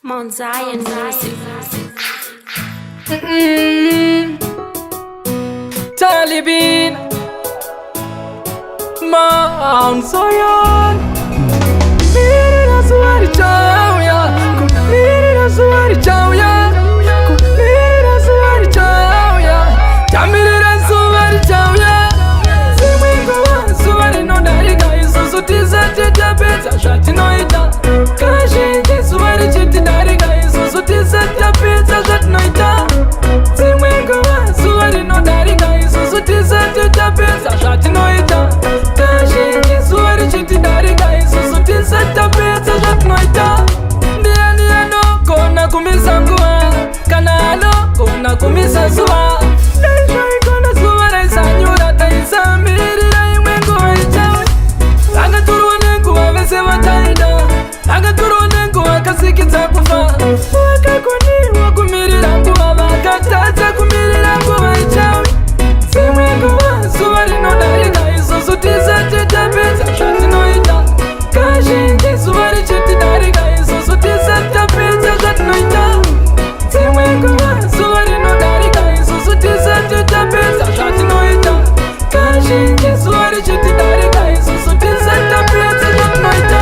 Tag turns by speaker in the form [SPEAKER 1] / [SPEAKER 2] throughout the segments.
[SPEAKER 1] Mount Zion music.
[SPEAKER 2] Talibin Mount Zion. Mirira suari chauya, mirira suari chauya, mirira suari chauya, jamirira suari chauya. Dzimwe nguva suari nodarika isusu tisati tapedza zvatinoita. Kazhinji suari chitidarika isusu tisati tapedza zvatinoita. Dzimwe nguva suari nodarika isusu tisati tapedza zvatinoita. Kazhinji suari chitidarika isusu tisati tapedza zvatinoita. Ndiani anogona kumisa nguva kana anogona kumisa zuva? Daizvaigona zuva raisanyura taisamirira imwe nguva ichauya. Vakatorwa nenguva vese vataida, vakatorwa nenguva kasikidza kufa. Vakagoniwa kumirira nguva, vakatadza kumirira nguva ichauya. Dzimwe nguva zuva rinodarika isusu tisati tapedza zvatinoita. Kazhinji zuva richitidarika isusu tisati tapedza zvatinoita. Dzimwe nguva zuva rinodarika isusu tisati tapedza zvatinoita. Kazhinji zuva richitidarika isusu tisati tapedza zvatinoita.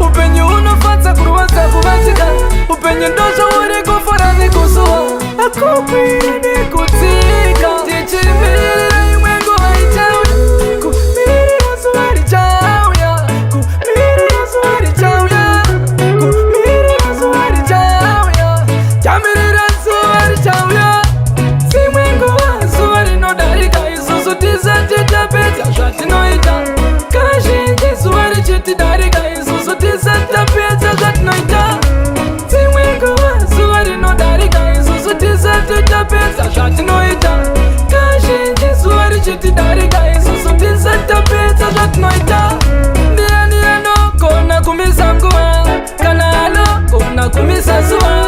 [SPEAKER 2] Upenyu unofadza kurwadza kuvatika, upenyu ndozvauri kufara nekusuwa, akukwira nekudzika. Tichimirira imwe nguva ichauya, kumirira zuva richauya, kumirira zuva richauya, kumirira zuva richauya, jamirira zuva richauya. Dzimwe nguva zuva rinodarika isusu tisati tapedza zvatinoita. Kazhinji zuva richitidarika isusu tisati tapedza zvatinoita. Dzimwe nguva zuva rinodarika isusu tisati tapedza zvatinoita. Kazhinji zuva richitidarika isusu tisati tapedza zvatinoita. Ndiani anogona kumisa nguva kana anogona kumisa zuva?